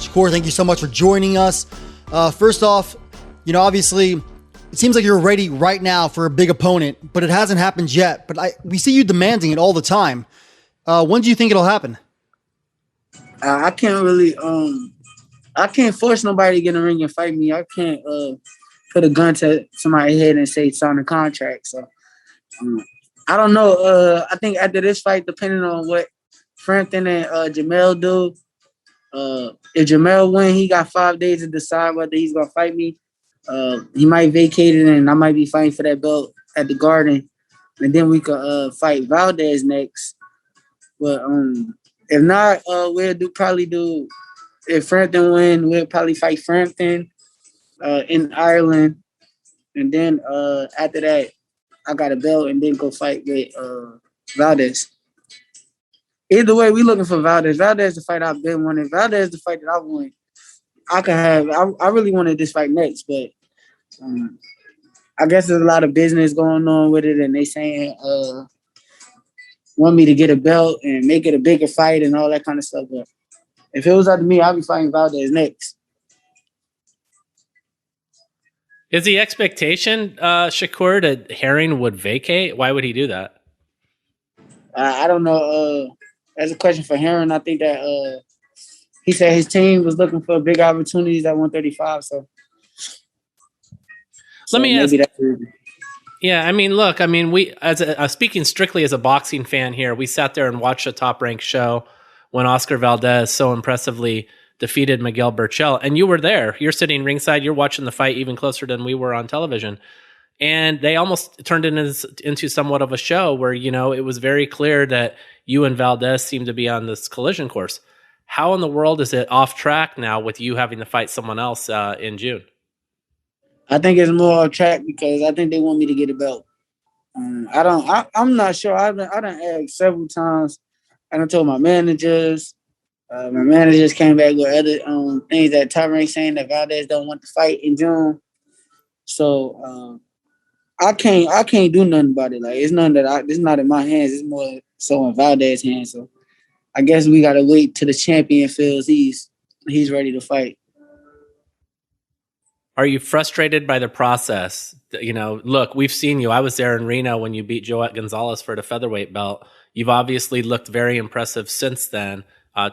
Shakur, thank you so much for joining us. First off, obviously, it seems like you're ready right now for a big opponent, but it hasn't happened yet. But we see you demanding it all the time. When do you think it'll happen? I can't really, I can't force nobody to get in the ring and fight me. I can't put a gun to somebody's head and say sign a contract. So I don't know. I think after this fight, depending on what Frampton and Jamel do, if Jamel win, he got 5 days to decide whether he's gonna fight me. He might vacate it, and I might be fighting for that belt at the Garden, and then we could fight Valdez next. But if not, we'll probably do. If Frampton win, we'll probably fight Frampton in Ireland, and then after that, I got a belt, and then go fight with Valdez. Either way, we looking for Valdez. Valdez the fight I've been wanting. Valdez the fight that I want. I could have. I really wanted this fight next, but I guess there's a lot of business going on with it, and they saying want me to get a belt and make it a bigger fight and all that kind of stuff. But if it was up to me, I'd be fighting Valdez next. Is the expectation, Shakur, that Herring would vacate? Why would he do that? I don't know. That's a question for Herring. I think that he said his team was looking for big opportunities at 135. So let me ask. Yeah, I mean, look, we speaking strictly as a boxing fan here, we sat there and watched a Top Rank show when Oscar Valdez so impressively defeated Miguel Burchell, and you were there. You're sitting ringside. You're watching the fight even closer than we were on television. And they almost turned it into somewhat of a show where, it was very clear that you and Valdez seemed to be on this collision course. How in the world is it off track now with you having to fight someone else in June? I think it's more off track because I think they want me to get a belt. I'm not sure. I done asked several times. I done told my managers. My managers came back with other things that Top Rank saying that Valdez don't want to fight in June. So I can't do nothing about it. Like it's nothing it's not in my hands. It's more so in Valdez's hands. So I guess we gotta wait till the champion feels he's ready to fight. Are you frustrated by the process? Look, we've seen you. I was there in Reno when you beat Joet Gonzalez for the featherweight belt. You've obviously looked very impressive since then.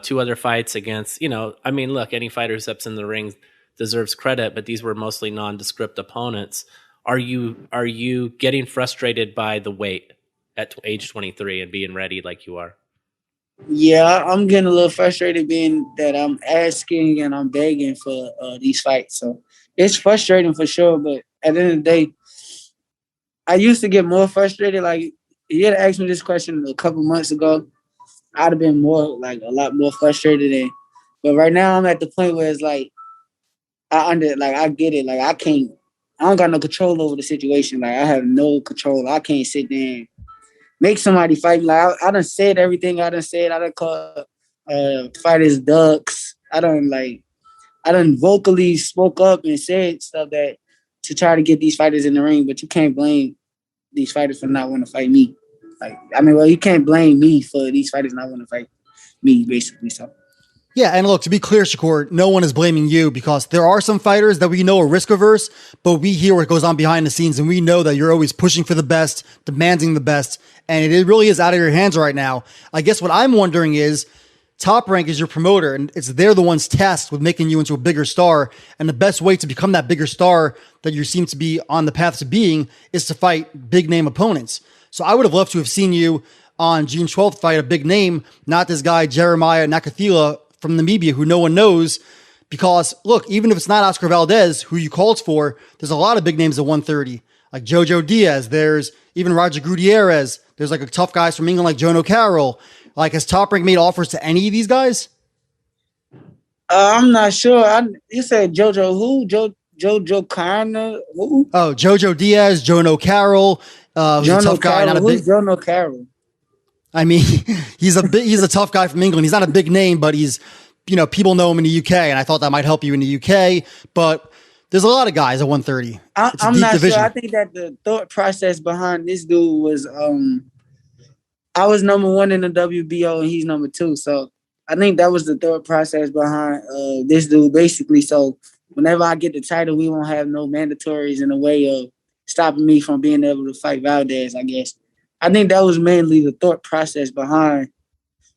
2 other fights against, look, any fighter who steps in the ring deserves credit, but these were mostly nondescript opponents. Are you getting frustrated by the weight at age 23 and being ready like you are? Yeah, I'm getting a little frustrated being that I'm asking and I'm begging for these fights. So it's frustrating for sure, but at the end of the day, I used to get more frustrated. Like, if you had asked me this question a couple months ago, I'd have been a lot more frustrated. But right now I'm at the point where it's like, I get it. Like, I don't got no control over the situation. Like, I have no control. I can't sit there and make somebody fight me. Like, I done said everything I done said. I done called fighters ducks. I done vocally spoke up and said stuff that to try to get these fighters in the ring, but you can't blame these fighters for not wanting to fight me. You can't blame me for these fighters not wanting to fight me, basically. So. Yeah, and look, to be clear, Shakur, no one is blaming you because there are some fighters that we know are risk-averse, but we hear what goes on behind the scenes, and we know that you're always pushing for the best, demanding the best, and it really is out of your hands right now. I guess what I'm wondering is, Top Rank is your promoter, and they're the ones tasked with making you into a bigger star, and the best way to become that bigger star that you seem to be on the path to being is to fight big-name opponents. So I would have loved to have seen you on June 12th fight a big name, not this guy Jeremiah Nakathila from Namibia who no one knows, because look, even if it's not Oscar Valdez who you called for, there's a lot of big names at 130, like Jojo Diaz. There's even Roger Gutierrez. There's like a tough guys from England like Joan O'Carroll. Like, has Top Rank made offers to any of these guys? I'm not sure. You said Jojo who? Jojo Carner who? Oh, Jojo Diaz, Joan O'Carroll. Who's a tough guy. Who's Joan O'Carroll? I mean, he's a tough guy from England. He's not a big name, but he's, people know him in the UK, and I thought that might help you in the UK. But there's a lot of guys at 130. I'm not division. Sure. I think that the thought process behind this dude was, I was number 1 in the WBO and he's number 2. So I think that was the thought process behind this dude, basically. So whenever I get the title, we won't have no mandatories in the way of stopping me from being able to fight Valdez, I guess. I think that was mainly the thought process behind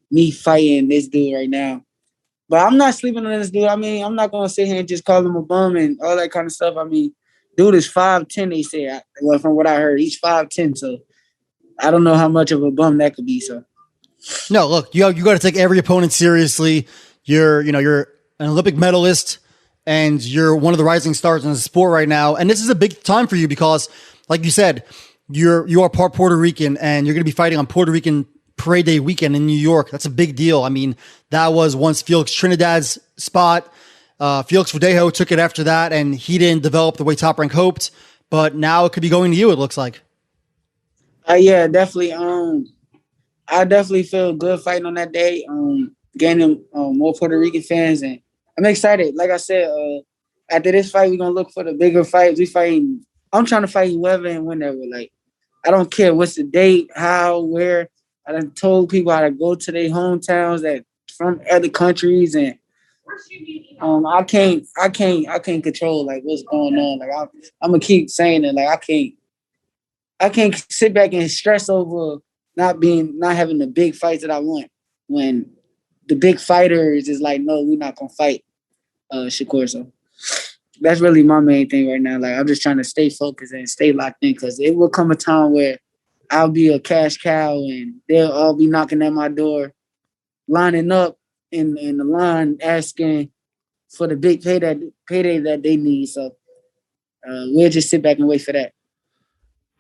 me fighting this dude right now. But I'm not sleeping on this dude. I mean, I'm not going to sit here and just call him a bum and all that kind of stuff. I mean, dude is 5'10", they say. Well, from what I heard, he's 5'10", so I don't know how much of a bum that could be, so. No, look, you got to take every opponent seriously. You're an Olympic medalist, and you're one of the rising stars in the sport right now. And this is a big time for you because, like you said, you are part Puerto Rican, and you're going to be fighting on Puerto Rican Parade Day weekend in New York. That's a big deal. I mean, that was once Felix Trinidad's spot. Felix Verdejo took it after that, and he didn't develop the way Top Rank hoped. But now it could be going to you, it looks like. Yeah, definitely. I definitely feel good fighting on that day, gaining more Puerto Rican fans, and I'm excited. Like I said, after this fight, we're gonna look for the bigger fights. I'm trying to fight whoever and whenever. Like, I don't care what's the date, how, where. I done told people how to go to their hometowns that from other countries, and I can't control like what's going on. Like I'm gonna keep saying it. Like I can't sit back and stress over not having the big fights that I want when the big fighters is like, no, we're not gonna fight Shakur. So that's really my main thing right now. Like, I'm just trying to stay focused and stay locked in, because it will come a time where I'll be a cash cow and they'll all be knocking at my door, lining up in the line, asking for the big payday that they need. So we'll just sit back and wait for that.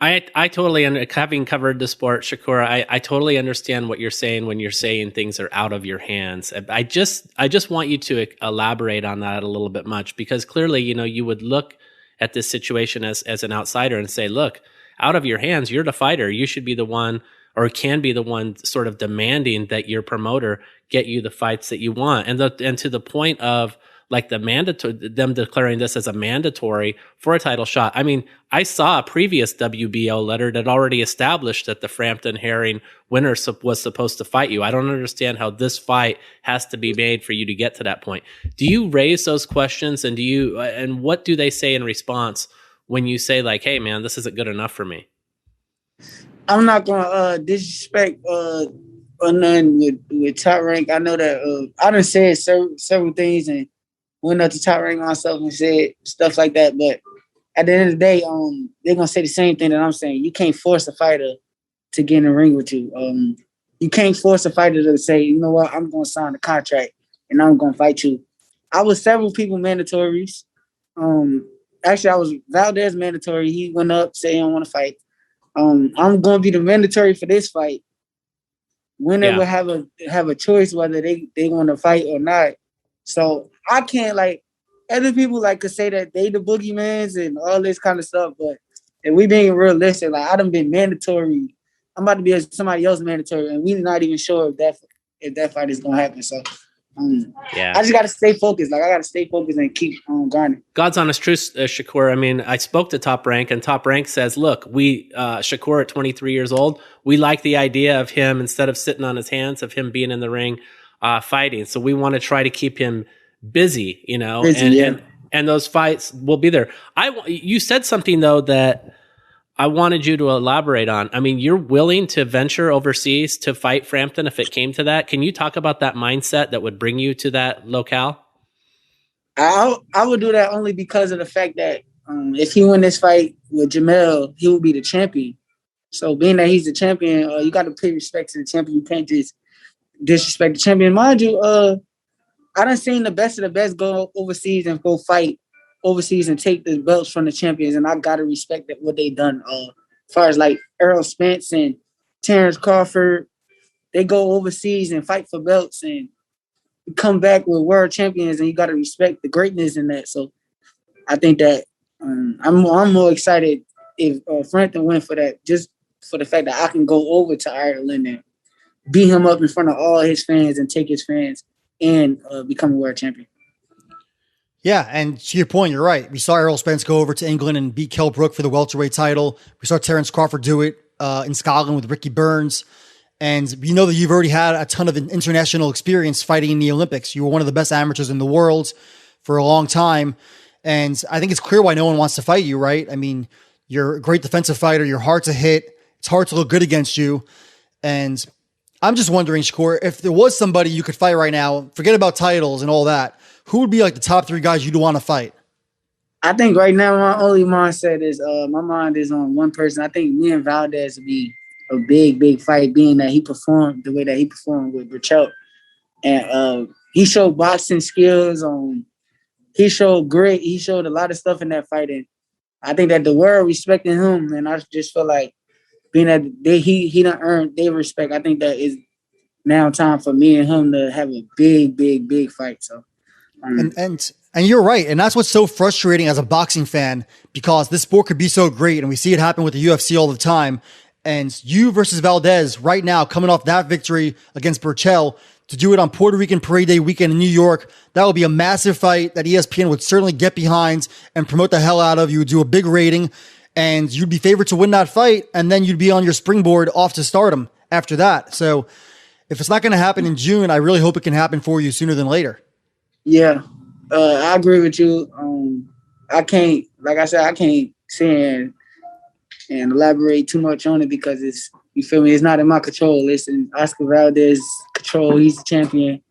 I totally, having covered the sport, Shakur, I totally understand what you're saying when you're saying things are out of your hands. I just want you to elaborate on that a little bit much, because clearly, you would look at this situation as an outsider and say, look, out of your hands, you're the fighter. You should be the one, or can be the one, sort of demanding that your promoter get you the fights that you want. And to the point of like them declaring this as a mandatory for a title shot. I mean, I saw a previous WBO letter that already established that the Frampton Herring winner was supposed to fight you. I don't understand how this fight has to be made for you to get to that point. Do you raise those questions, and what do they say in response when you say like, hey man, this isn't good enough for me? I'm not gonna disrespect or nothing with Top Rank. I know that I done said several things and went up to Top Rank myself and said stuff like that. But at the end of the day, they're gonna say the same thing that I'm saying. You can't force a fighter to get in the ring with you. You can't force a fighter to say, you know what, I'm gonna sign a contract and I'm gonna fight you. I was several people mandatories. Actually, I was Valdez mandatory. He went up, said he don't want to fight. I'm gonna be the mandatory for this fight. When they will have a choice whether they want to fight or not. So I can't, like, other people like could say that they the boogeymans and all this kind of stuff, but if we being realistic, like I done been mandatory. I'm about to be somebody else mandatory, and we're not even sure if that fight is gonna happen. So I just gotta stay focused. Like I gotta stay focused and keep grinding. God's honest truth, Shakur. I mean, I spoke to Top Rank, and Top Rank says, look, we Shakur at 23 years old, we like the idea of him, instead of sitting on his hands, of him being in the ring fighting. So we want to try to keep him busy, and those fights will be there. You said something though that I wanted you to elaborate on. I mean, you're willing to venture overseas to fight Frampton if it came to that. Can you talk about that mindset that would bring you to that locale? I would do that only because of the fact that if he win this fight with Jamel, he will be the champion. So being that he's the champion, you got to pay respect to the champion. You can't just disrespect the champion. Mind you, I done seen the best of the best go overseas and go fight overseas and take the belts from the champions, and I gotta respect what they done. As far as like Errol Spence and Terrence Crawford, they go overseas and fight for belts and come back with world champions, and you gotta respect the greatness in that. So I think that I'm more excited if Frampton win for that, just for the fact that I can go over to Ireland and beat him up in front of all his fans and take his fans and become a world champion. Yeah, and to your point, you're right. We saw Errol Spence go over to England and beat Kell Brook for the welterweight title. We saw Terrence Crawford do it in Scotland with Ricky Burns. And we know that you've already had a ton of international experience fighting in the Olympics. You were one of the best amateurs in the world for a long time. And I think it's clear why no one wants to fight you, right? I mean, you're a great defensive fighter. You're hard to hit. It's hard to look good against you. And I'm just wondering, Shakur, if there was somebody you could fight right now, forget about titles and all that, who would be like the top 3 guys you'd want to fight? I think right now my only mindset is my mind is on one person. I think me and Valdez would be a big fight, being that he performed the way that he performed with Burchell. And he showed boxing skills. He showed grit. He showed a lot of stuff in that fight. And I think that the world respecting him, and I just feel like being that he done earned their respect. I think that is now time for me and him to have a big fight. So, and you're right. And that's what's so frustrating as a boxing fan, because this sport could be so great. And we see it happen with the UFC all the time. And you versus Valdez right now, coming off that victory against Burchell, to do it on Puerto Rican Parade Day weekend in New York, that would be a massive fight that ESPN would certainly get behind and promote the hell out of. You would do a big rating, and you'd be favored to win that fight, and then you'd be on your springboard off to stardom after that. So if it's not going to happen in June, I really hope it can happen for you sooner than later. Yeah, I agree with you. I can't, like I said, I can't say and elaborate too much on it because it's, you feel me, it's not in my control. It's in Oscar Valdez's control. He's the champion.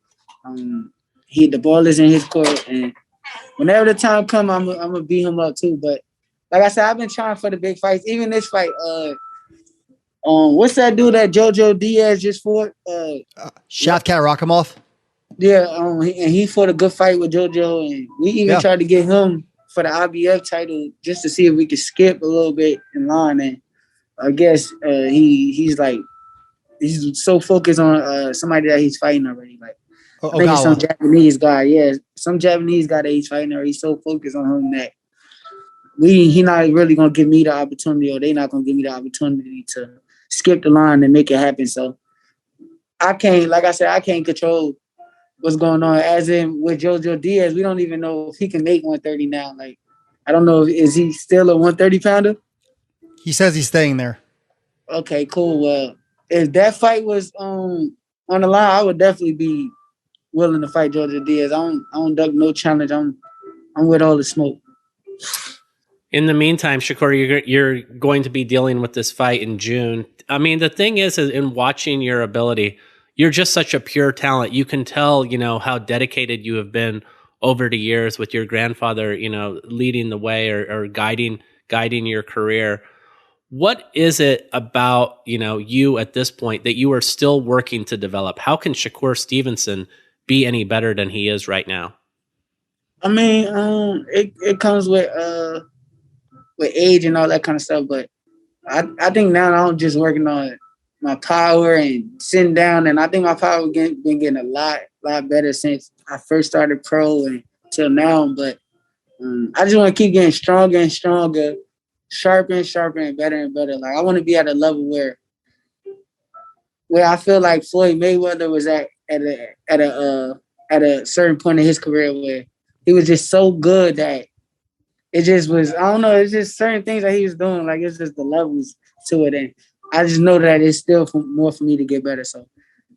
The ball is in his court, and whenever the time comes, I'm gonna beat him up too. But like I said, I've been trying for the big fights. Even this fight, what's that dude that JoJo Diaz just fought? Shavkat Rakhimov. Yeah, and he fought a good fight with JoJo, and we even tried to get him for the IBF title just to see if we could skip a little bit in line. And I guess he's so focused on somebody that he's fighting already. Like I think it's some Japanese guy. Yeah, some Japanese guy that he's fighting already. He's so focused on him that he not really gonna give me the opportunity, or they not gonna give me the opportunity to skip the line and make it happen. So I can't, like I said, I can't control what's going on. As in with JoJo Diaz, we don't even know if he can make 130 now. Like, I don't know, is he still a 130 pounder? He says he's staying there. Okay, cool. Well, if that fight was on the line, I would definitely be willing to fight JoJo Diaz. I don't duck no challenge. I'm with all the smoke. In the meantime, Shakur, you're going to be dealing with this fight in June. I mean, the thing is in watching your ability, you're just such a pure talent. You can tell, how dedicated you have been over the years with your grandfather, leading the way or guiding your career. What is it about, you at this point that you are still working to develop? How can Shakur Stevenson be any better than he is right now? I mean, it comes with age and all that kind of stuff, but I think now I'm just working on my power and sitting down, and I think my power been getting a lot better since I first started pro and till now. But I just want to keep getting stronger and stronger, sharper and better and better. Like, I want to be at a level where I feel like Floyd Mayweather was at a certain point in his career where he was just so good that it just was, I don't know, it's just certain things that he was doing. Like, it's just the levels to it. And I just know that it's still more for me to get better. So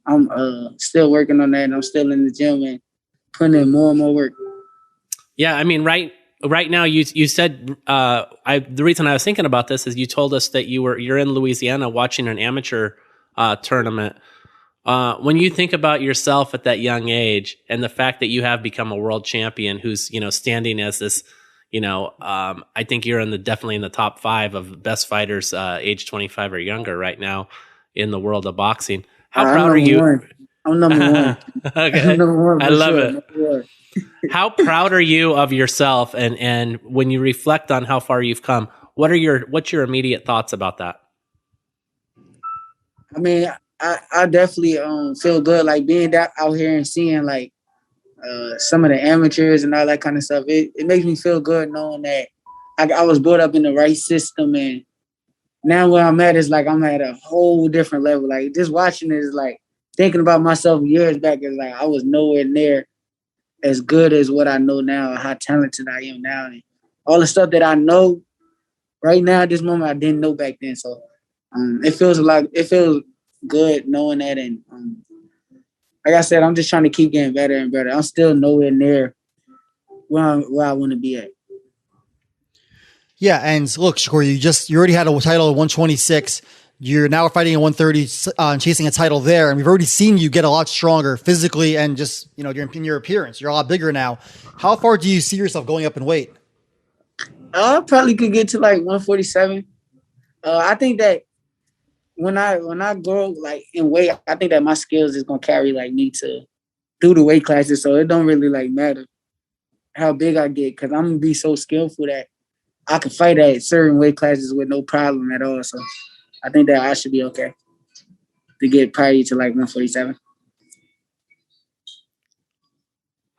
I'm still working on that, and I'm still in the gym and putting in more and more work. Yeah, I mean, right now you said the reason I was thinking about this is you told us that you're in Louisiana watching an amateur tournament. When you think about yourself at that young age and the fact that you have become a world champion, who's standing as this. I think you're definitely in the top 5 of best fighters age 25 or younger right now in the world of boxing. How proud are you? I'm number one. Okay. I'm number one. I love it. How proud are you of yourself? And when you reflect on how far you've come, what's your immediate thoughts about that? I mean, I definitely feel good, like being out here and seeing like some of the amateurs and all that kind of stuff. It makes me feel good knowing that I was brought up in the right system, and now where I'm at is like I'm at a whole different level. Like, just watching it is like thinking about myself years back is like I was nowhere near as good as what I know now, how talented I am now, and all the stuff that I know right now at this moment I didn't know back then. So it feels good knowing that. And like I said, I'm just trying to keep getting better and better. I'm still nowhere near where I want to be at. Yeah, and look, Shakur, you already had a title at 126. You're now fighting at 130 and chasing a title there, and we've already seen you get a lot stronger physically and just in your appearance. You're a lot bigger now. How far do you see yourself going up in weight? I probably could get to like 147. I think that when I grow like in weight, I think that my skills is gonna carry like me to do the weight classes. So it don't really like matter how big I get because I'm gonna be so skillful that I can fight at certain weight classes with no problem at all. So I think that I should be okay to get probably to like 147.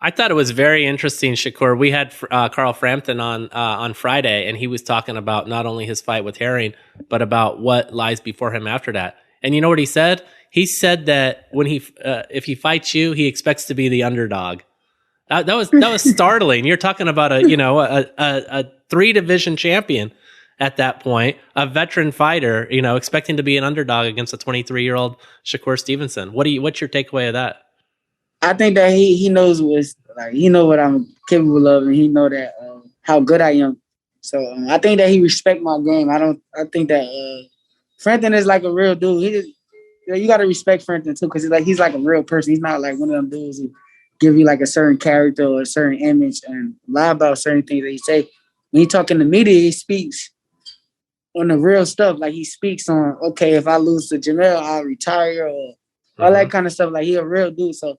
I thought it was very interesting, Shakur. We had Carl Frampton on Friday, and he was talking about not only his fight with Herring, but about what lies before him after that. And you know what he said? He said that when if he fights you, he expects to be the underdog. That was startling. You're talking about a 3-division champion at that point, a veteran fighter, expecting to be an underdog against a 23-year-old Shakur Stevenson. What's your takeaway of that? I think that he knows he know what I'm capable of, and he know that how good I am. So I think that he respect my game. I think that Frampton is like a real dude. You got to respect Frampton too, because he's like a real person. He's not like one of them dudes who give you like a certain character or a certain image and lie about certain things that he say. When he talk in the media, he speaks on the real stuff. Like he speaks on, okay, if I lose to Jamel, I'll retire or all that kind of stuff. Like he a real dude. So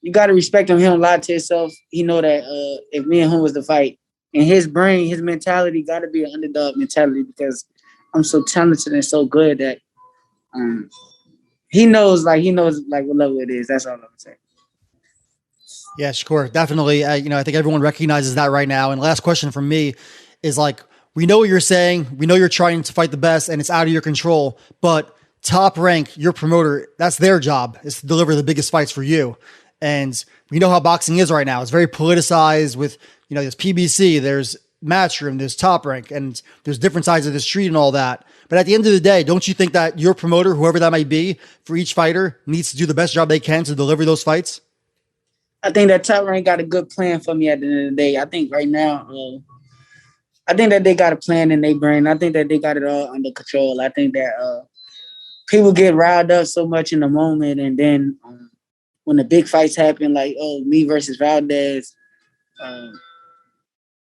you got to respect him. He don't lie to himself. He know that if me and him was to fight, in his brain, his mentality got to be an underdog mentality because I'm so talented and so good that he knows what level it is. That's all I'm saying. Yeah, Shakur, definitely. I think everyone recognizes that right now. And last question from me is we know what you're saying. We know you're trying to fight the best and it's out of your control, but Top Rank, your promoter, that's their job, is to deliver the biggest fights for you. And we know how boxing is right now. It's very politicized with, there's PBC, there's Matchroom, there's Top Rank, and there's different sides of the street and all that. But at the end of the day, don't you think that your promoter, whoever that might be, for each fighter, needs to do the best job they can to deliver those fights? I think that Top Rank got a good plan for me at the end of the day. I think right now, I think that they got a plan in their brain. I think that they got it all under control. I think that people get riled up so much in the moment, and then when the big fights happen, like me versus Valdez,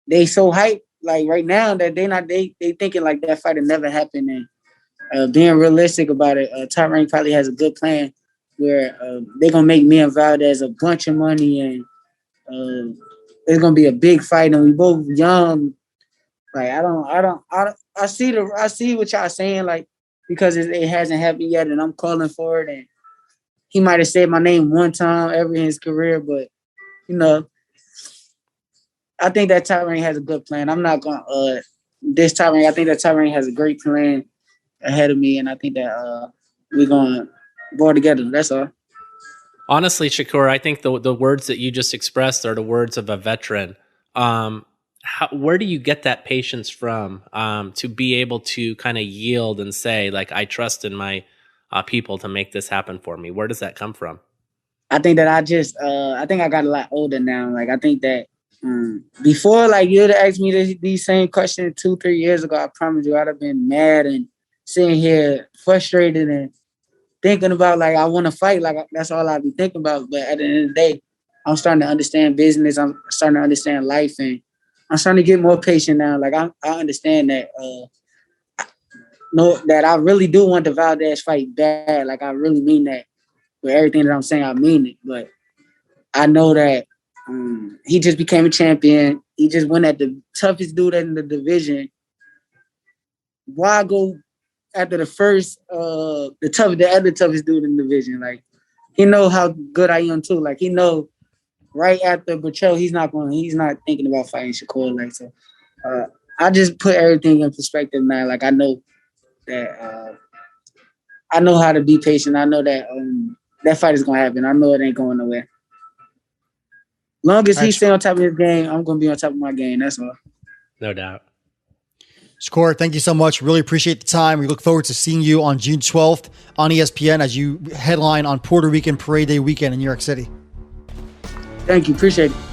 they so hyped like right now that they thinking like that fight will never happen. And being realistic about it, Top Rank probably has a good plan where they're gonna make me and Valdez a bunch of money, and it's gonna be a big fight, and we both young. Like I see what y'all saying, like, because it hasn't happened yet, and I'm calling for it. And he might have said my name one time ever in his career, but I think that Top Rank has a good plan. I'm not gonna this Top Rank. I think that Top Rank has a great plan ahead of me, and I think that we're gonna go together. That's all. Honestly, Shakur, I think the words that you just expressed are the words of a veteran. Where do you get that patience from to be able to kind of yield and say, like, I trust in my people to make this happen for me? Where does that come from? I think that I think I got a lot older now. Like, I think that before, like, you'd have asked me these same questions 2-3 years ago, I promise you I'd have been mad and sitting here frustrated and thinking about, like, I want to fight. Like, that's all I'd be thinking about. But at the end of the day, I'm starting to understand business. I'm starting to understand life, and I'm starting to get more patient now. Like, I understand that that I really do want the Valdez fight bad. Like, I really mean that. With everything that I'm saying, I mean it. But I know that he just became a champion. He just went at the toughest dude in the division. Why go after the first, the other toughest dude in the division? Like, he know how good I am too. Like, he know right after Butchell, he's not thinking about fighting Shakur. Like, so I just put everything in perspective now. Like, I know that I know how to be patient. I know that that fight is gonna happen. I know it ain't going nowhere. Long as he stay on top of his game, I'm gonna be on top of my game. That's all. No doubt. Shakur, thank you so much. Really appreciate the time. We look forward to seeing you on June 12th on ESPN as you headline on Puerto Rican Parade Day weekend in New York City. Thank you. Appreciate it.